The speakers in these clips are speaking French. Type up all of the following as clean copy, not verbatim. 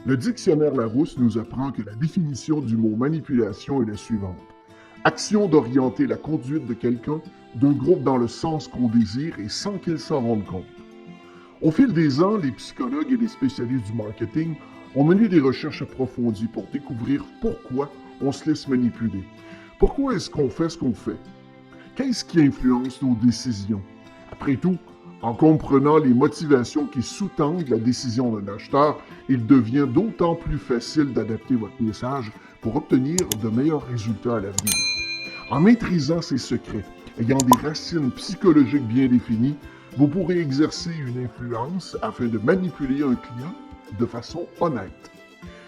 Le dictionnaire Larousse nous apprend que la définition du mot manipulation est la suivante. Action d'orienter la conduite de quelqu'un d'un groupe dans le sens qu'on désire et sans qu'il s'en rende compte. Au fil des ans, les psychologues et les spécialistes du marketing ont mené des recherches approfondies pour découvrir pourquoi on se laisse manipuler. Pourquoi est-ce qu'on fait ce qu'on fait? Qu'est-ce qui influence nos décisions? Après tout, en comprenant les motivations qui sous-tendent la décision d'un acheteur, il devient d'autant plus facile d'adapter votre message pour obtenir de meilleurs résultats à l'avenir. En maîtrisant ces secrets, ayant des racines psychologiques bien définies, vous pourrez exercer une influence afin de manipuler un client de façon honnête.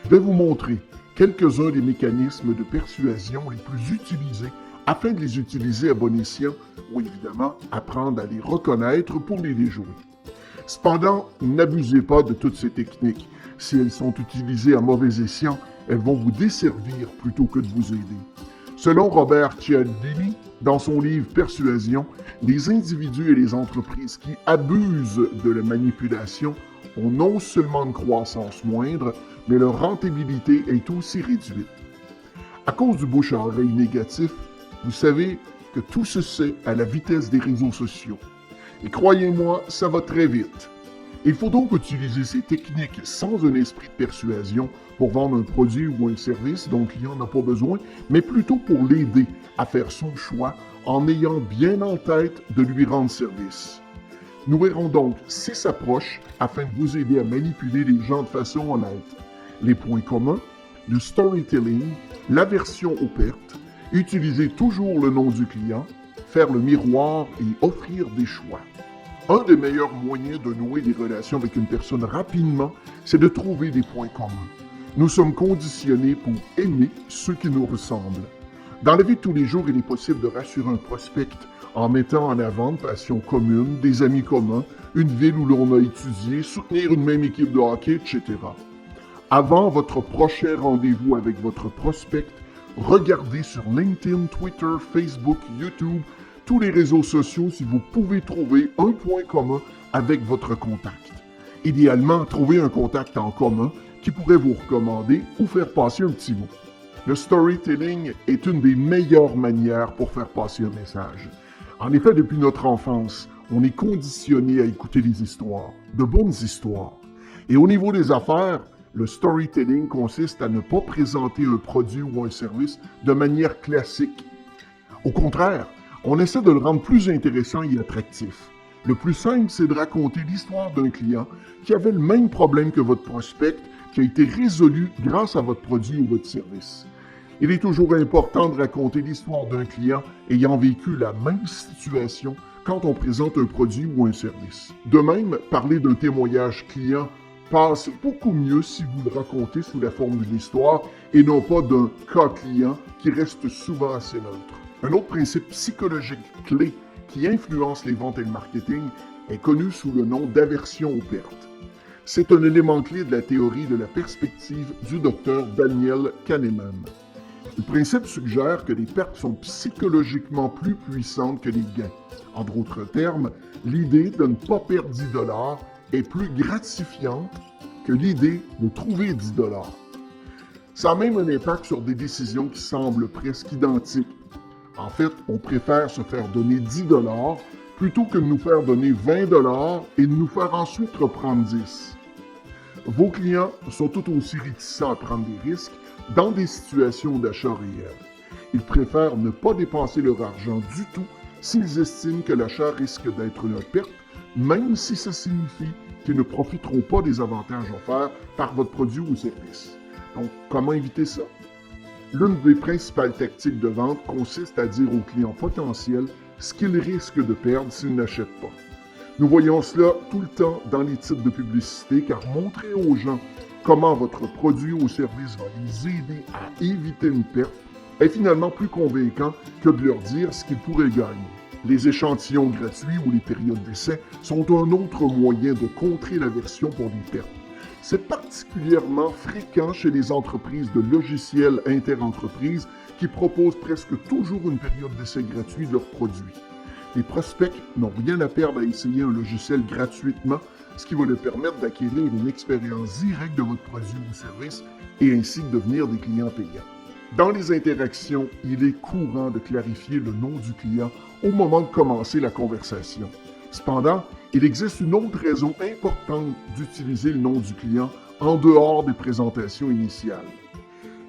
Je vais vous montrer quelques-uns des mécanismes de persuasion les plus utilisés afin de les utiliser à bon escient ou évidemment apprendre à les reconnaître pour les déjouer. Cependant, n'abusez pas de toutes ces techniques. Si elles sont utilisées à mauvais escient, elles vont vous desservir plutôt que de vous aider. Selon Robert Cialdini, dans son livre Persuasion, les individus et les entreprises qui abusent de la manipulation ont non seulement une croissance moindre, mais leur rentabilité est aussi réduite. À cause du bouche à oreille négatif, vous savez que tout se sait à la vitesse des réseaux sociaux. Et croyez-moi, ça va très vite. Il faut donc utiliser ces techniques sans un esprit de persuasion pour vendre un produit ou un service dont le client n'a pas besoin, mais plutôt pour l'aider à faire son choix en ayant bien en tête de lui rendre service. Nous verrons donc 6 approches afin de vous aider à manipuler les gens de façon honnête. Les points communs, le storytelling, l'aversion aux pertes, utiliser toujours le nom du client, faire le miroir et offrir des choix. Un des meilleurs moyens de nouer des relations avec une personne rapidement, c'est de trouver des points communs. Nous sommes conditionnés pour aimer ceux qui nous ressemblent. Dans la vie de tous les jours, il est possible de rassurer un prospect en mettant en avant une passion commune, des amis communs, une ville où l'on a étudié, soutenir une même équipe de hockey, etc. Avant votre prochain rendez-vous avec votre prospect, regardez sur LinkedIn, Twitter, Facebook, YouTube, tous les réseaux sociaux si vous pouvez trouver un point commun avec votre contact. Idéalement, trouvez un contact en commun qui pourrait vous recommander ou faire passer un petit mot. Le storytelling est une des meilleures manières pour faire passer un message. En effet, depuis notre enfance, on est conditionné à écouter des histoires, de bonnes histoires. Et au niveau des affaires, le storytelling consiste à ne pas présenter un produit ou un service de manière classique. Au contraire, on essaie de le rendre plus intéressant et attractif. Le plus simple, c'est de raconter l'histoire d'un client qui avait le même problème que votre prospect, qui a été résolu grâce à votre produit ou votre service. Il est toujours important de raconter l'histoire d'un client ayant vécu la même situation quand on présente un produit ou un service. De même, parler d'un témoignage client passe beaucoup mieux si vous le racontez sous la forme d'une histoire et non pas d'un cas client qui reste souvent assez neutre. Un autre principe psychologique clé qui influence les ventes et le marketing est connu sous le nom d'aversion aux pertes. C'est un élément clé de la théorie de la perspective du docteur Daniel Kahneman. Le principe suggère que les pertes sont psychologiquement plus puissantes que les gains. En d'autres termes, l'idée de ne pas perdre 10 $ est plus gratifiante que l'idée de trouver 10 $. Ça a même un impact sur des décisions qui semblent presque identiques. En fait, on préfère se faire donner 10 $ plutôt que de nous faire donner 20 $ et de nous faire ensuite reprendre 10. Vos clients sont tout aussi réticents à prendre des risques dans des situations d'achat réel. Ils préfèrent ne pas dépenser leur argent du tout s'ils estiment que l'achat risque d'être une perte, même si ça signifie qu'ils ne profiteront pas des avantages offerts par votre produit ou service. Donc, comment éviter ça? L'une des principales tactiques de vente consiste à dire aux clients potentiels ce qu'ils risquent de perdre s'ils n'achètent pas. Nous voyons cela tout le temps dans les titres de publicité car montrer aux gens comment votre produit ou service va les aider à éviter une perte est finalement plus convaincant que de leur dire ce qu'ils pourraient gagner. Les échantillons gratuits ou les périodes d'essai sont un autre moyen de contrer l'aversion pour les pertes. C'est particulièrement fréquent chez les entreprises de logiciels interentreprises qui proposent presque toujours une période d'essai gratuit de leurs produits. Les prospects n'ont rien à perdre à essayer un logiciel gratuitement, ce qui va leur permettre d'acquérir une expérience directe de votre produit ou service et ainsi de devenir des clients payants. Dans les interactions, il est courant de clarifier le nom du client au moment de commencer la conversation. Cependant, il existe une autre raison importante d'utiliser le nom du client en dehors des présentations initiales.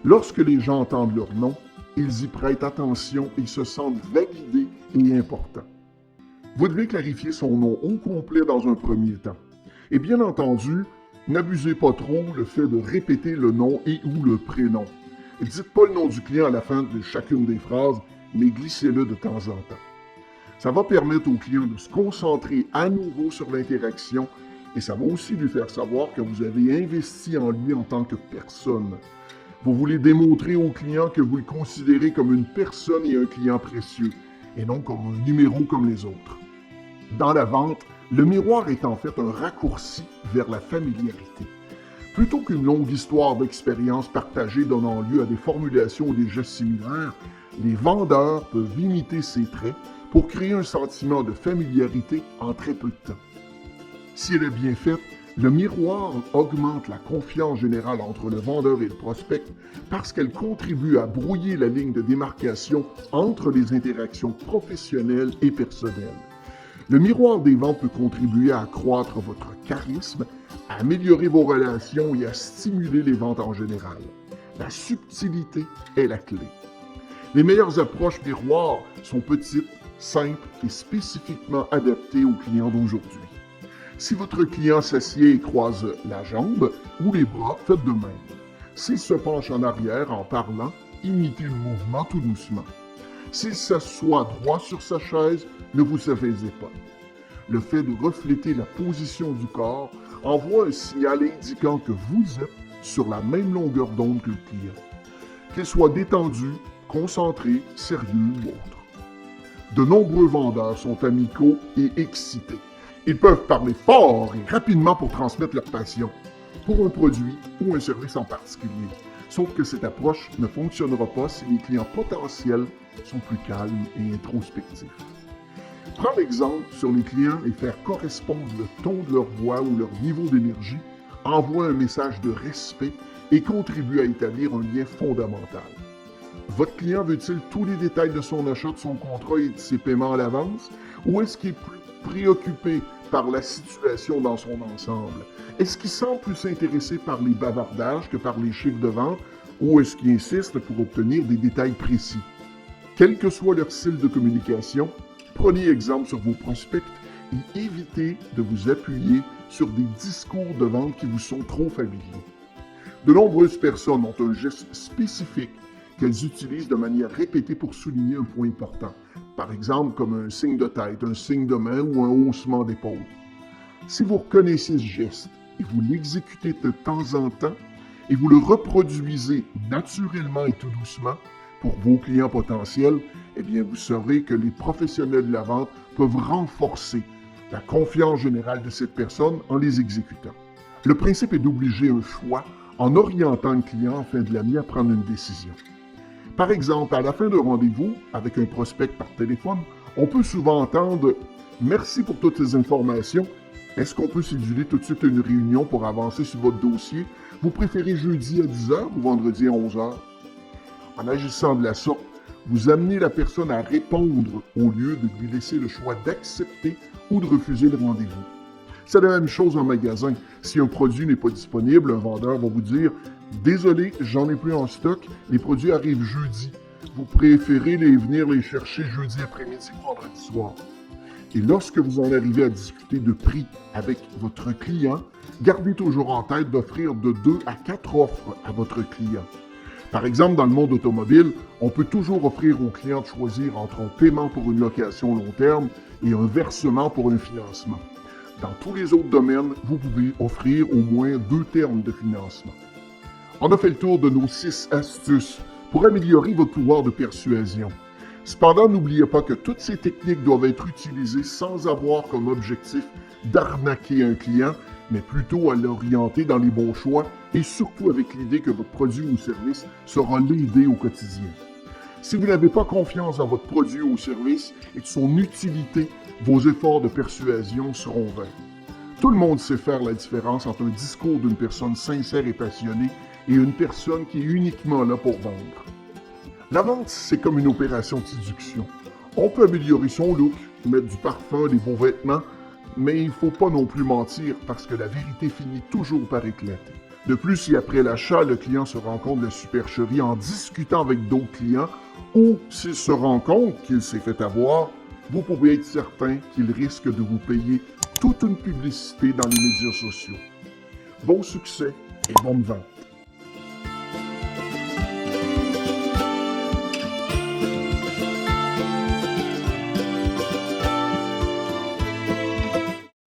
Lorsque les gens entendent leur nom, ils y prêtent attention et se sentent validés et importants. Vous devez clarifier son nom au complet dans un premier temps. Et bien entendu, n'abusez pas trop le fait de répéter le nom et ou le prénom. Dites pas le nom du client à la fin de chacune des phrases, mais glissez-le de temps en temps. Ça va permettre au client de se concentrer à nouveau sur l'interaction et ça va aussi lui faire savoir que vous avez investi en lui en tant que personne. Vous voulez démontrer au client que vous le considérez comme une personne et un client précieux, et non comme un numéro comme les autres. Dans la vente, le miroir est en fait un raccourci vers la familiarité. Plutôt qu'une longue histoire d'expérience partagée donnant lieu à des formulations ou des gestes similaires, les vendeurs peuvent imiter ces traits pour créer un sentiment de familiarité en très peu de temps. Si elle est bien faite, le miroir augmente la confiance générale entre le vendeur et le prospect parce qu'elle contribue à brouiller la ligne de démarcation entre les interactions professionnelles et personnelles. Le miroir des ventes peut contribuer à accroître votre charisme, à améliorer vos relations et à stimuler les ventes en général. La subtilité est la clé. Les meilleures approches miroirs sont petites, simples et spécifiquement adaptées aux clients d'aujourd'hui. Si votre client s'assied et croise la jambe ou les bras, faites de même. S'il se penche en arrière en parlant, imitez le mouvement tout doucement. S'il s'assoit droit sur sa chaise, ne vous affaissez pas. Le fait de refléter la position du corps envoie un signal indiquant que vous êtes sur la même longueur d'onde que le client. Qu'il soit détendu, concentré, sérieux ou autre. De nombreux vendeurs sont amicaux et excités. Ils peuvent parler fort et rapidement pour transmettre leur passion pour un produit ou un service en particulier. Sauf que cette approche ne fonctionnera pas si les clients potentiels sont plus calmes et introspectifs. Prendre l'exemple sur les clients et faire correspondre le ton de leur voix ou leur niveau d'énergie envoie un message de respect et contribue à établir un lien fondamental. Votre client veut-il tous les détails de son achat, de son contrat et de ses paiements à l'avance? Ou est-ce qu'il est plus préoccupé par la situation dans son ensemble? Est-ce qu'il semble plus intéressé par les bavardages que par les chiffres de vente? Ou est-ce qu'il insiste pour obtenir des détails précis? Quel que soit leur style de communication, prenez exemple sur vos prospects et évitez de vous appuyer sur des discours de vente qui vous sont trop familiers. De nombreuses personnes ont un geste spécifique qu'elles utilisent de manière répétée pour souligner un point important. Par exemple, comme un signe de tête, un signe de main ou un haussement d'épaule. Si vous reconnaissez ce geste et vous l'exécutez de temps en temps et vous le reproduisez naturellement et tout doucement pour vos clients potentiels, eh bien, vous saurez que les professionnels de la vente peuvent renforcer la confiance générale de cette personne en les exécutant. Le principe est d'obliger un choix en orientant le client afin de l'amener à prendre une décision. Par exemple, à la fin d'un rendez-vous avec un prospect par téléphone, on peut souvent entendre « Merci pour toutes ces informations. Est-ce qu'on peut céduler tout de suite une réunion pour avancer sur votre dossier? Vous préférez jeudi à 10h ou vendredi à 11h? » En agissant de la sorte, vous amenez la personne à répondre au lieu de lui laisser le choix d'accepter ou de refuser le rendez-vous. C'est la même chose en magasin. Si un produit n'est pas disponible, un vendeur va vous dire « Désolé, j'en ai plus en stock, les produits arrivent jeudi. Vous préférez venir les chercher jeudi après-midi ou vendredi soir. » Et lorsque vous en arrivez à discuter de prix avec votre client, gardez toujours en tête d'offrir de 2 à 4 offres à votre client. Par exemple, dans le monde automobile, on peut toujours offrir au client de choisir entre un paiement pour une location long terme et un versement pour un financement. Dans tous les autres domaines, vous pouvez offrir au moins 2 termes de financement. On a fait le tour de nos 6 astuces pour améliorer votre pouvoir de persuasion. Cependant, n'oubliez pas que toutes ces techniques doivent être utilisées sans avoir comme objectif d'arnaquer un client, mais plutôt à l'orienter dans les bons choix et surtout avec l'idée que votre produit ou service saura l'aider au quotidien. Si vous n'avez pas confiance dans votre produit ou service et de son utilité, vos efforts de persuasion seront vains. Tout le monde sait faire la différence entre un discours d'une personne sincère et passionnée et une personne qui est uniquement là pour vendre. La vente, c'est comme une opération de séduction. On peut améliorer son look, mettre du parfum, des beaux vêtements, mais il ne faut pas non plus mentir parce que la vérité finit toujours par éclater. De plus, si après l'achat, le client se rend compte de la supercherie en discutant avec d'autres clients, ou s'il se rend compte qu'il s'est fait avoir, vous pouvez être certain qu'il risque de vous payer toute une publicité dans les médias sociaux. Bon succès et bonne vente!